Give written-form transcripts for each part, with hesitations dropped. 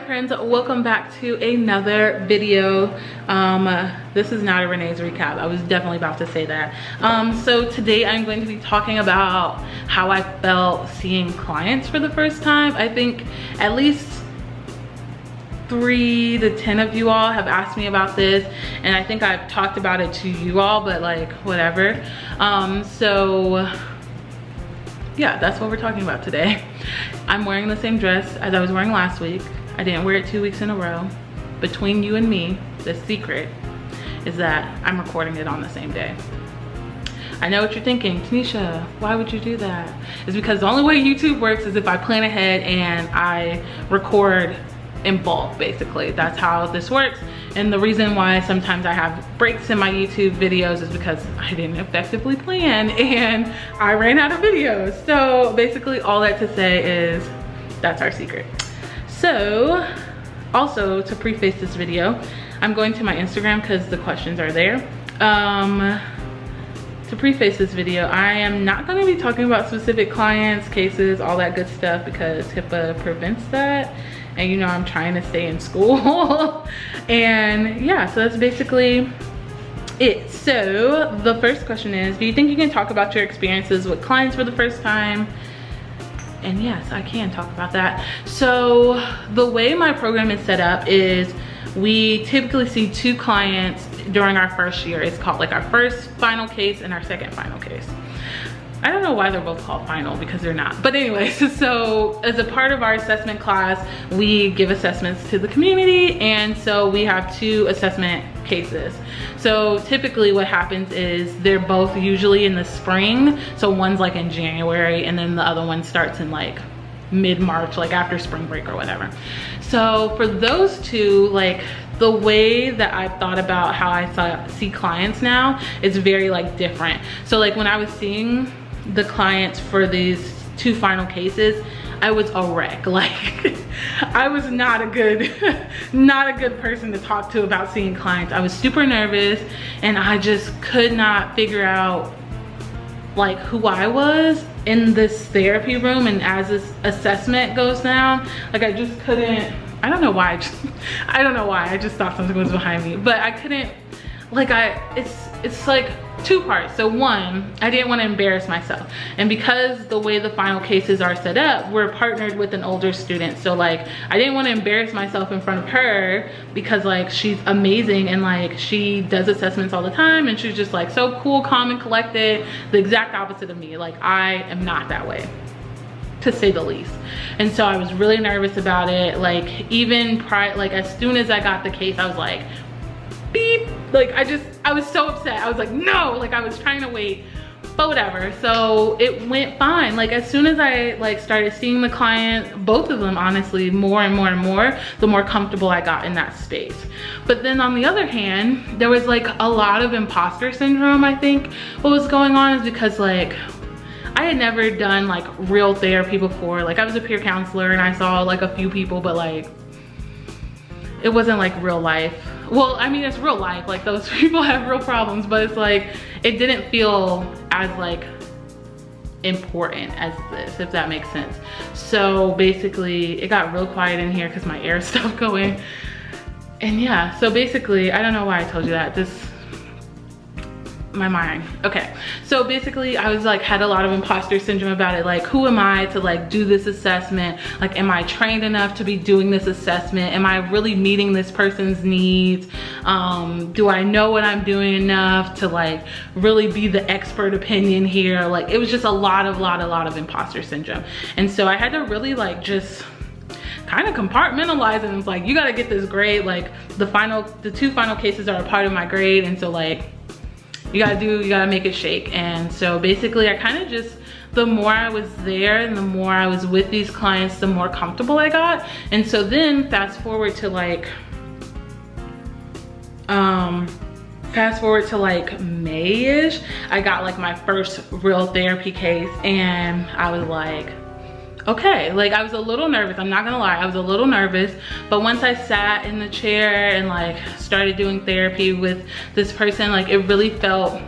friends, welcome back to another video. This is not a Renee's recap. I was definitely about to say that. So today I'm going to be talking about how I felt seeing clients for the first time. I think at least 3 to 10 of you all have asked me about this, and I think I've talked about it to you all, but like whatever. So yeah, that's what we're talking about today. I'm wearing the same dress as I was wearing last week. I didn't wear it 2 weeks in a row. Between you and me, the secret is that I'm recording it on the same day. I know what you're thinking, Tanisha, why would you do that? It's because the only way YouTube works is if I plan ahead and I record in bulk, basically. That's how this works. And the reason why sometimes I have breaks in my YouTube videos is because I didn't effectively plan and I ran out of videos. So basically all that to say is that's our secret. So also to preface this video, I'm going to my Instagram because the questions are there. To preface this video, I am not going to be talking about specific clients, cases, all that good stuff because HIPAA prevents that. And you know I'm trying to stay in school. And yeah, so that's basically it. So the first question is, do you think you can talk about your experiences with clients for the first time? And yes, I can talk about that. So the way my program is set up is we typically see 2 clients during our first year. It's called like our first final case and our second final case. I don't know why they're both called final, because they're not. But anyways, so as a part of our assessment class, we give assessments to the community, and so we have 2 assessment cases. So typically what happens is they're both usually in the spring. So one's like in January and then the other one starts in like mid-March, like after spring break or whatever. So for those 2, like the way that I've thought about how I see clients now is very like different. So like when I was seeing the clients for these 2 final cases, I was a wreck. Like I was not a good person to talk to about seeing clients. I was super nervous and I just could not figure out like who I was in this therapy room, and as this assessment goes down, like I just couldn't, I don't know why, I just thought something was behind me, but I couldn't, like it's like 2 parts. So one, I didn't want to embarrass myself, and because the way the final cases are set up, we're partnered with an older student, so like I didn't want to embarrass myself in front of her because like she's amazing and like she does assessments all the time and she's just like so cool, calm and collected, the exact opposite of me. Like I am not that way, to say the least. And so I was really nervous about it. Like even like as soon as I got the case, I was like beep, like I was so upset. I was like no, like I was trying to wait, but whatever. So it went fine. Like as soon as I like started seeing the client, both of them honestly, more and more and more, the more comfortable I got in that space. But then on the other hand, there was like a lot of imposter syndrome. I think what was going on is because like I had never done like real therapy before. Like I was a peer counselor and I saw like a few people, but like it wasn't like real life. Well, I mean, it's real life, like those people have real problems, but it's like, it didn't feel as like important as this, if that makes sense. So basically it got real quiet in here because my air stopped going. And yeah, so basically, I don't know why I told you that, my mind. Okay, so basically I was like, had a lot of imposter syndrome about it. Like, who am I to like do this assessment? Like, am I trained enough to be doing this assessment? Am I really meeting this person's needs? Do I know what I'm doing enough to like really be the expert opinion here? Like, it was just a lot of imposter syndrome. And so I had to really like just kind of compartmentalize it. And it's like, you gotta get this grade. Like the 2 final cases are a part of my grade. And so like, you gotta make it shake. And so basically I kind of just, the more I was there and the more I was with these clients, the more comfortable I got. And so then fast forward to like May-ish, I got like my first real therapy case, and I was like, okay, like I was a little nervous, I'm not gonna lie, I was a little nervous, but once I sat in the chair and like started doing therapy with this person, like it really felt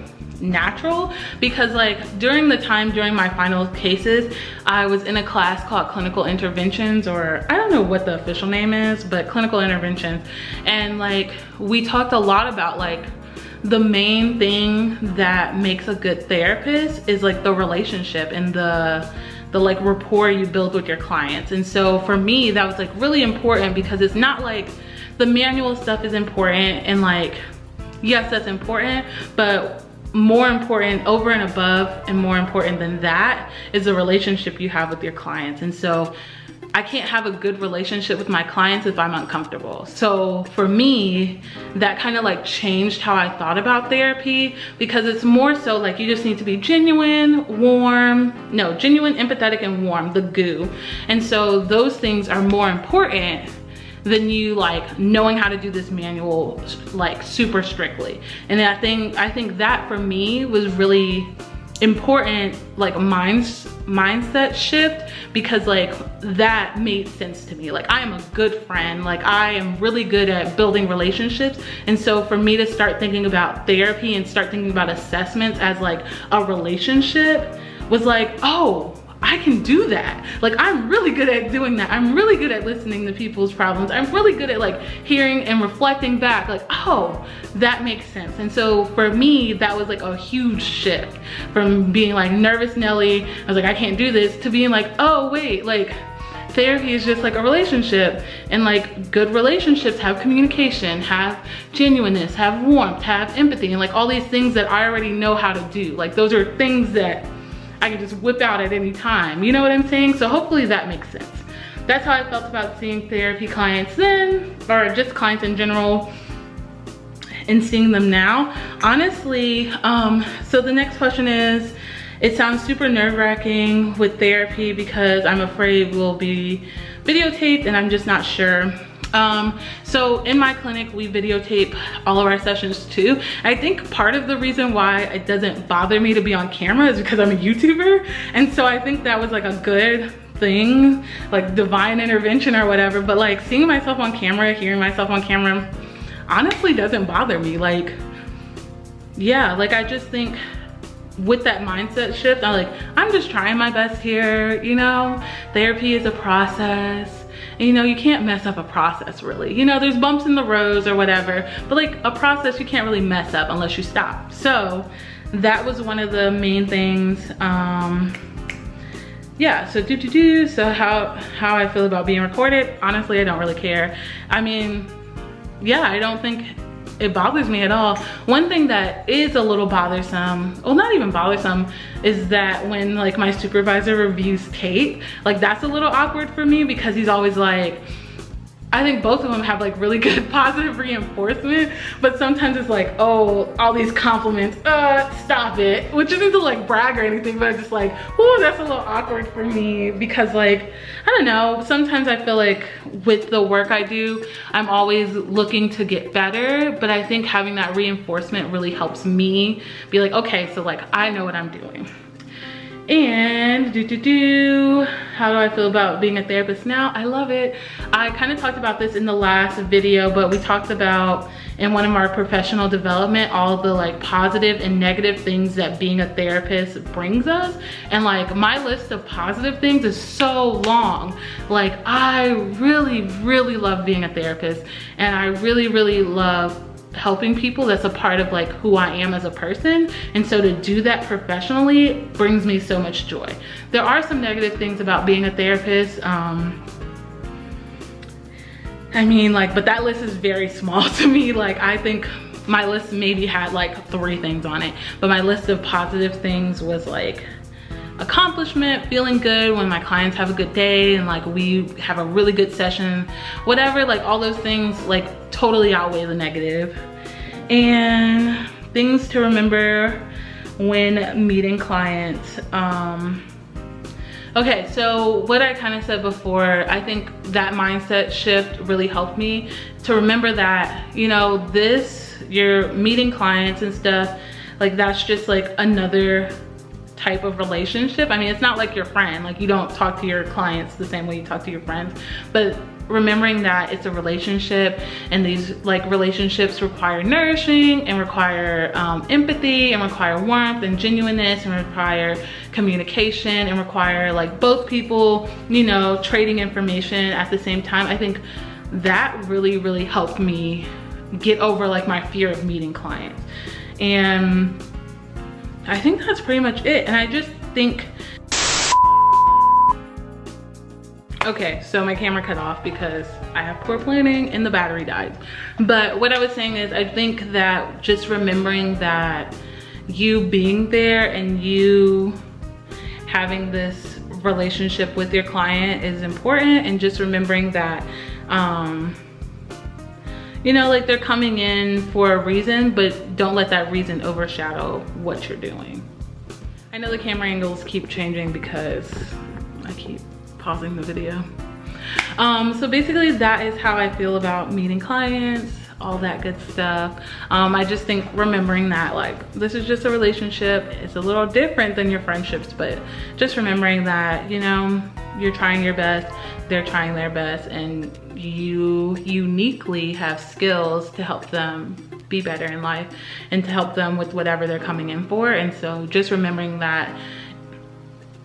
natural, because like during my final cases, I was in a class called clinical interventions, or I don't know what the official name is, but clinical interventions. And like we talked a lot about like the main thing that makes a good therapist is like the relationship and the like rapport you build with your clients. And so for me, that was like really important, because it's not like the manual stuff is important, and like, yes, that's important, but more important, over and above and more important than that, is the relationship you have with your clients. And so I can't have a good relationship with my clients if I'm uncomfortable. So for me, that kind of like changed how I thought about therapy, because it's more so like you just need to be genuine, empathetic and warm, the goo. And so those things are more important than you like knowing how to do this manual like super strictly. And I think that for me was really important, like mindset shift, because like that made sense to me. Like I am a good friend, like I am really good at building relationships. And so for me to start thinking about therapy and start thinking about assessments as like a relationship was like, oh, I can do that. Like I'm really good at doing that. I'm really good at listening to people's problems. I'm really good at like hearing and reflecting back, like, oh, that makes sense. And so for me, that was like a huge shift from being like nervous Nelly, I was like, I can't do this, to being like, oh wait, like therapy is just like a relationship, and like good relationships have communication, have genuineness, have warmth, have empathy, and like all these things that I already know how to do. Like those are things that I can just whip out at any time. You know what I'm saying? So hopefully that makes sense. That's how I felt about seeing therapy clients then, or just clients in general, and seeing them now. Honestly, so the next question is, it sounds super nerve-wracking with therapy because I'm afraid we'll be videotaped and I'm just not sure. So in my clinic, we videotape all of our sessions too. I think part of the reason why it doesn't bother me to be on camera is because I'm a YouTuber. And so I think that was like a good thing, like divine intervention or whatever. But like seeing myself on camera, hearing myself on camera, honestly doesn't bother me. Like, yeah, like I just think with that mindset shift, I'm just trying my best here, you know? Therapy is a process. And, you know, you can't mess up a process really. You know, there's bumps in the roads or whatever, but like a process you can't really mess up unless you stop. So that was one of the main things. Yeah, so so how I feel about being recorded, honestly, I don't really care. I mean, yeah, I don't think it bothers me at all. One thing that is a little bothersome, well, not even bothersome, is that when like my supervisor reviews tape, like that's a little awkward for me, because he's always like, I think both of them have like really good positive reinforcement, but sometimes it's like, oh, all these compliments, stop it. Which isn't to like brag or anything, but I'm just like, oh, that's a little awkward for me, because like, I don't know, sometimes I feel like with the work I do, I'm always looking to get better, but I think having that reinforcement really helps me be like, okay, so like I know what I'm doing. And how do I feel about being a therapist now? I love it. I kind of talked about this in the last video, but we talked about in one of our professional development all the like positive and negative things that being a therapist brings us. And like my list of positive things is so long. Like I really, really love being a therapist, and I really, really love helping people. That's a part of like who I am as a person, and so to do that professionally brings me so much joy. There are some negative things about being a therapist. I mean, like, but that list is very small to me. Like I think my list maybe had like 3 things on it, but my list of positive things was like accomplishment, feeling good when my clients have a good day and like we have a really good session, whatever, like all those things like totally outweigh the negative. And things to remember when meeting clients. Okay, so what I kind of said before, I think that mindset shift really helped me to remember that, you know, you're meeting clients and stuff, like that's just like another type of relationship. I mean, it's not like your friend, like you don't talk to your clients the same way you talk to your friends, but remembering that it's a relationship, and these like relationships require nourishing and require empathy and require warmth and genuineness and require communication and require like both people, you know, trading information at the same time. I think that really helped me get over like my fear of meeting clients. And I think that's pretty much it. And I just think, okay, so my camera cut off because I have poor planning and the battery died. But what I was saying is, I think that just remembering that you being there and you having this relationship with your client is important, and just remembering that, you know, like they're coming in for a reason, but don't let that reason overshadow what you're doing. I know the camera angles keep changing because I keep pausing the video. So basically that is how I feel about meeting clients, all that good stuff. I just think remembering that like this is just a relationship, it's a little different than your friendships, but just remembering that, you know, you're trying your best, they're trying their best, and you uniquely have skills to help them be better in life and to help them with whatever they're coming in for. And so just remembering that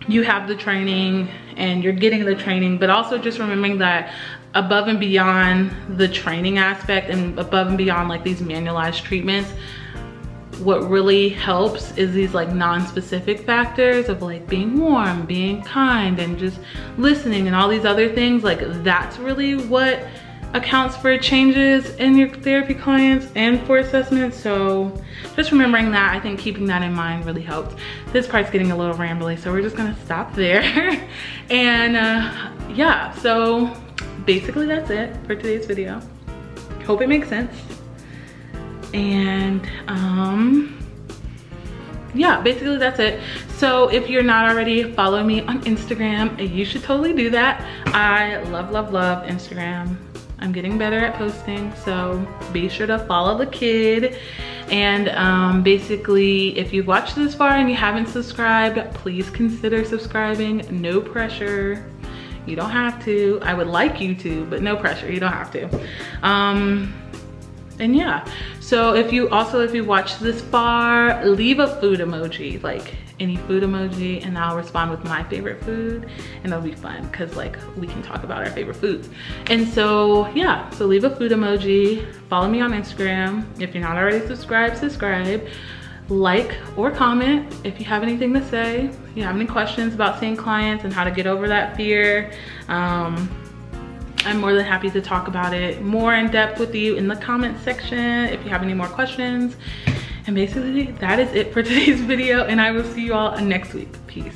you have the training and you're getting the training, but also just remembering that above and beyond the training aspect and above and beyond like these manualized treatments, what really helps is these like non-specific factors of like being warm, being kind, and just listening and all these other things. Like that's really what accounts for changes in your therapy clients and for assessments. So just remembering that, I think keeping that in mind really helps. This part's getting a little rambly, so we're just gonna stop there. And yeah, so basically that's it for today's video. Hope it makes sense. And yeah, basically that's it. So if you're not already following me on Instagram, you should totally do that. I love Instagram. I'm getting better at posting, so be sure to follow the kid. And basically, if you've watched this far and you haven't subscribed, please consider subscribing. No pressure. You don't have to. I would like you to, but no pressure. You don't have to. And yeah, so if you watched this far, leave a food emoji, like any food emoji, and I'll respond with my favorite food, and it'll be fun because like we can talk about our favorite foods. And so yeah, so leave a food emoji, follow me on Instagram. If you're not already subscribed, subscribe, like or comment if you have anything to say, if you have any questions about seeing clients and how to get over that fear. I'm more than happy to talk about it more in depth with you in the comment section if you have any more questions. And basically that is it for today's video, and I will see you all next week. Peace.